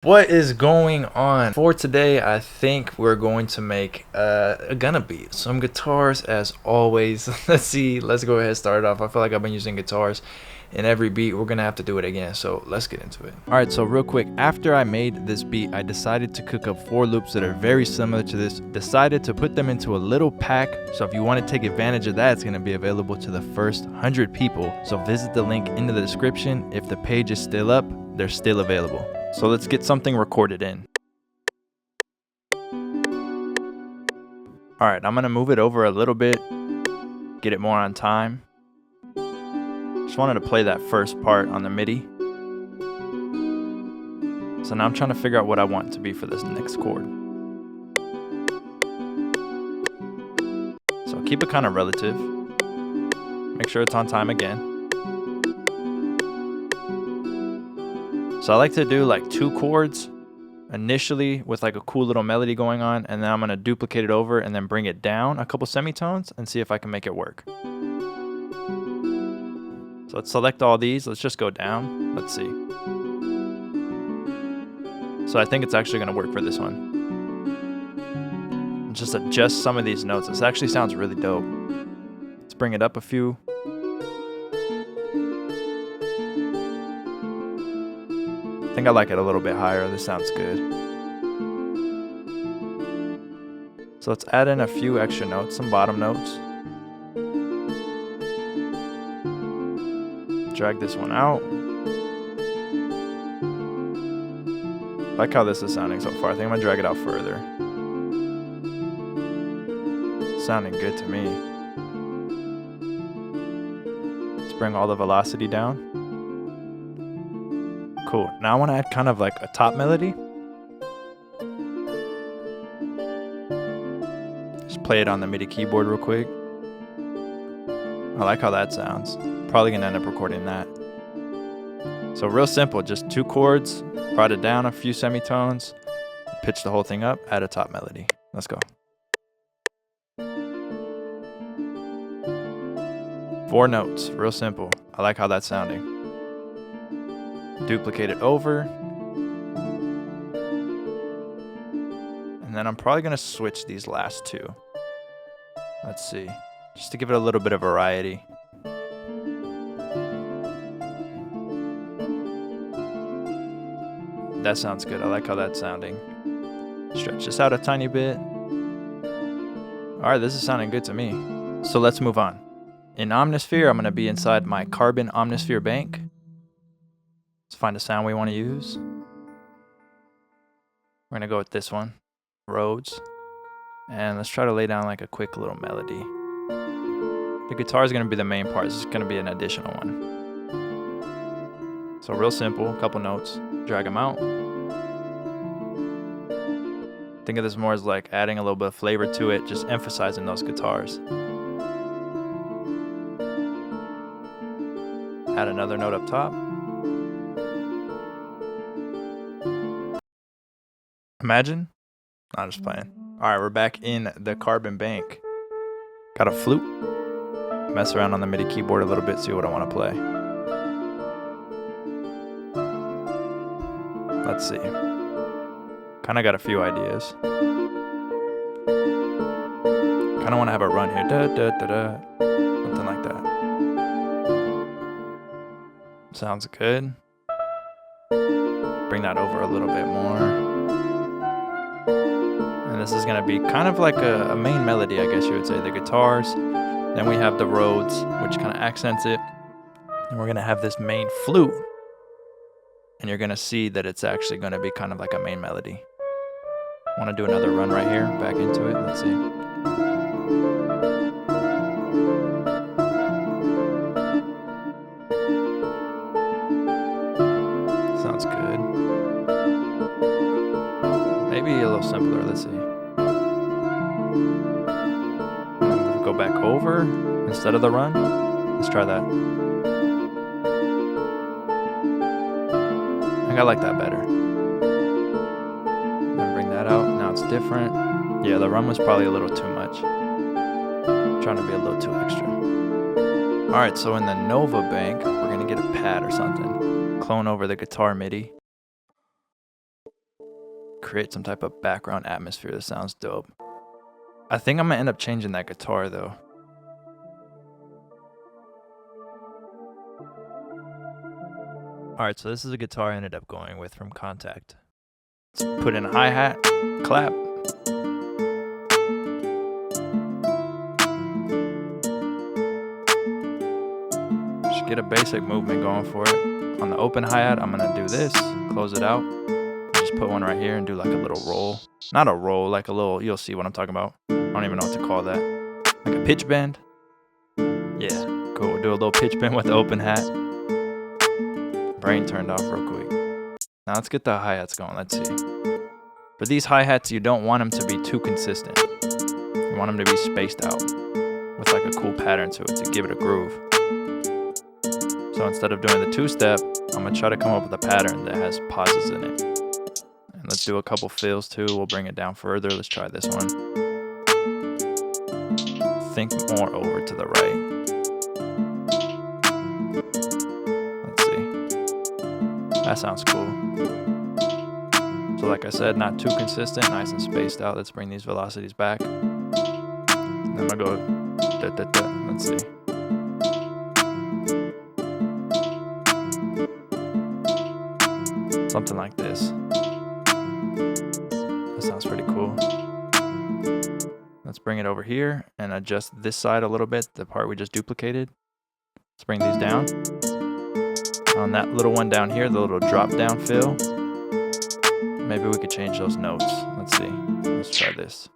What is going on? For today, I think we're going to make a Gunna beat. Some guitars as always. Let's go ahead and start it off. I feel like I've been using guitars in every beat. We're gonna have to do it again, so let's get into it. Alright, so real quick, after I made this beat, I decided to cook up 4 loops that are very similar to this. Decided to put them into a little pack, so if you want to take advantage of that, it's gonna be available to the first 100 people. So visit the link in the description. If the page is still up, they're still available. So let's get something recorded in. Alright, I'm gonna move it over a little bit, get it more on time. Just wanted to play that first part on the MIDI. So now I'm trying to figure out what I want to be for this next chord. So keep it kind of relative. Make sure it's on time again. So I like to do like 2 chords initially with like a cool little melody going on, and then I'm gonna duplicate it over and then bring it down a couple semitones and see if I can make it work. So let's select all these. Let's just go down. Let's see. So I think it's actually gonna work for this one. Just adjust some of these notes. This actually sounds really dope. Let's bring it up a few. I think I like it a little bit higher. This sounds good. So let's add in a few extra notes, some bottom notes. Drag this one out. I like how this is sounding so far. I think I'm gonna drag it out further. Sounding good to me. Let's bring all the velocity down. Cool. Now I want to add kind of like a top melody. Just play it on the MIDI keyboard real quick. I like how that sounds. Probably gonna end up recording that. So real simple, just 2 chords, brought it down a few semitones, pitch the whole thing up, add a top melody. Let's go. 4 notes, real simple. I like how that's sounding. Duplicate it over. And then I'm probably gonna switch these last 2. Let's see, just to give it a little bit of variety. That sounds good. I like how that's sounding. Stretch this out a tiny bit. Alright, this is sounding good to me. So let's move on. In Omnisphere, I'm gonna be inside my Carbon Omnisphere bank. Let's find a sound we want to use. We're gonna go with this one, Rhodes. And let's try to lay down like a quick little melody. The guitar is gonna be the main part. This is gonna be an additional one. So real simple, a couple notes, drag them out. Think of this more as like adding a little bit of flavor to it, just emphasizing those guitars. Add another note up top. Imagine. I'm just playing. Alright, we're back in the Carbon bank. Got a flute. Mess around on the MIDI keyboard a little bit, see what I want to play. Let's see. Kinda got a few ideas. Kinda want to have a run here. Da, da, da, da. Something like that. Sounds good. Bring that over a little bit more. And this is gonna be kind of like a main melody, I guess you would say. The guitars. Then we have the Rhodes, which kind of accents it. And we're gonna have this main flute. And you're gonna see that it's actually gonna be kind of like a main melody. Wanna do another run right here, back into it, let's see. Sounds good. Maybe a little simpler, let's see. Go back over instead of the run. Let's try that. I think I like that better. Then bring that out. Now it's different. Yeah, the run was probably a little too much. I'm trying to be a little too extra. Alright, so in the Nova bank, we're gonna get a pad or something. Clone over the guitar MIDI. create some type of background atmosphere that sounds dope. I think I'm gonna end up changing that guitar though. Alright, so this is a guitar I ended up going with from Contact. Let's put in a hi-hat, clap. Just get a basic movement going for it. On the open hi-hat, I'm gonna do this, close it out. Just put one right here and do like a little roll. Not a roll, like a little, you'll see what I'm talking about. I don't even know what to call that. Like a pitch bend. Yeah, cool. Do a little pitch bend with the open hat. Brain turned off real quick. Now let's get the hi-hats going. Let's see. For these hi-hats, you don't want them to be too consistent. You want them to be spaced out with like a cool pattern to it to give it a groove. So instead of doing the two-step, I'm gonna try to come up with a pattern that has pauses in it. And let's do a couple fills too. We'll bring it down further. Let's try this one. Think more over to the right. That sounds cool. So like I said, not too consistent, nice and spaced out. Let's bring these velocities back. And I'm gonna go da-da-da. Let's see. Something like this. That sounds pretty cool. Let's bring it over here and adjust this side a little bit, the part we just duplicated. Let's bring these down. On that little one down here, the little drop down fill, maybe we could change those notes. Let's see. Let's try this.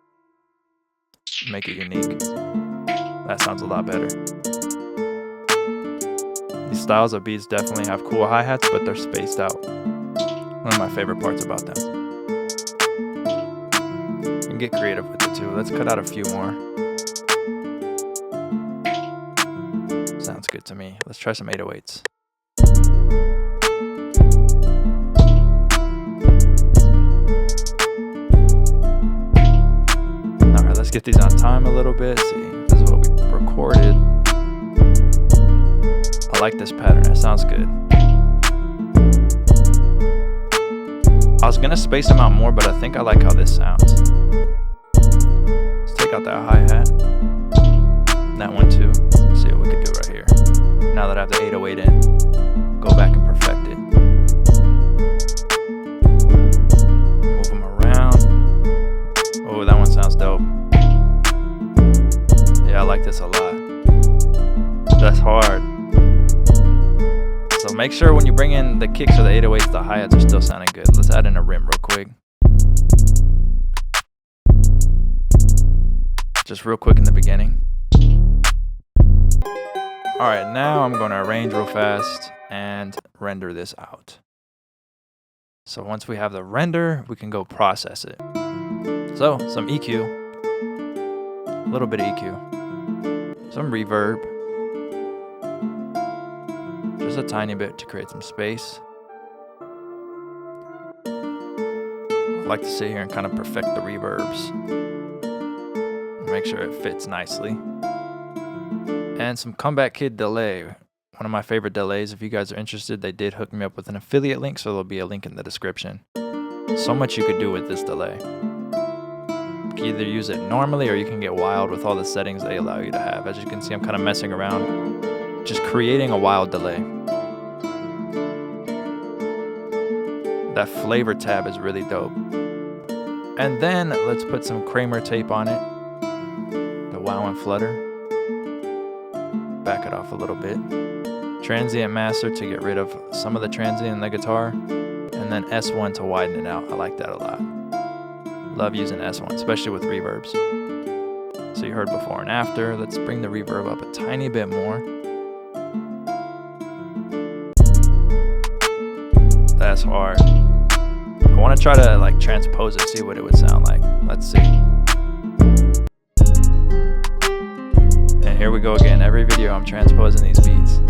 Make it unique. That sounds a lot better. These styles of beats definitely have cool hi-hats, but they're spaced out. One of my favorite parts about them. And get creative with it too. Let's cut out a few more. Sounds good to me. Let's try some 808s. Alright, let's get these on time a little bit. See, this is what we recorded. I like this pattern, it sounds good. I was gonna space them out more, but I think I like how this sounds. Let's take out that hi-hat. That one too. Let's see what we could do right here. Now that I have the 808 in, go back and perfect it. Move them around. Oh, that one sounds dope. Yeah, I like this a lot. That's hard. So make sure when you bring in the kicks or the 808s, the hi-hats are still sounding good. Let's add in a rim real quick. Just real quick in the beginning. Alright, now I'm going to arrange real fast and render this out. So once we have the render, we can go process it. So, some EQ. A little bit of EQ. Some reverb. Just a tiny bit to create some space. I like to sit here and kind of perfect the reverbs. Make sure it fits nicely. And some Comeback Kid delay. One of my favorite delays. If you guys are interested, they did hook me up with an affiliate link, so there'll be a link in the description. So much you could do with this delay. You can either use it normally or you can get wild with all the settings they allow you to have. As you can see, I'm kind of messing around, just creating a wild delay. That flavor tab is really dope. And then let's put some Kramer tape on it. The wow and flutter. Back it off a little bit. Transient master to get rid of some of the transient in the guitar. And then S1 to widen it out. I like that a lot. Love using S1, especially with reverbs. So you heard before and after. Let's bring the reverb up a tiny bit more. That's hard. I want to try to like transpose it, see what it would sound like. Let's see. And here we go again. Every video I'm transposing these beats.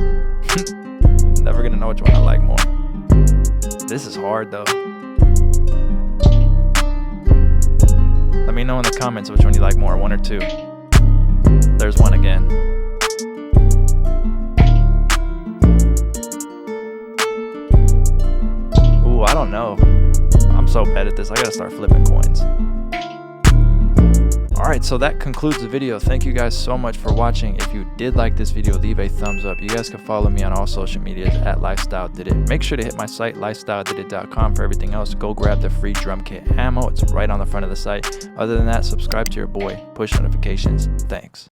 Never gonna know which one I like more. This is hard though. Let me know in the comments which one you like more, 1 or 2. There's one again. Ooh, I don't know. I'm so bad at this. I gotta start flipping coins. Alright, so that concludes the video. Thank you guys so much for watching. If you did like this video, leave a thumbs up. You guys can follow me on all social medias at LifestyleDidIt. Make sure to hit my site, lifestyledidit.com, for everything else. Go grab the free drum kit ammo. It's right on the front of the site. Other than that, subscribe to your boy. Push notifications. Thanks.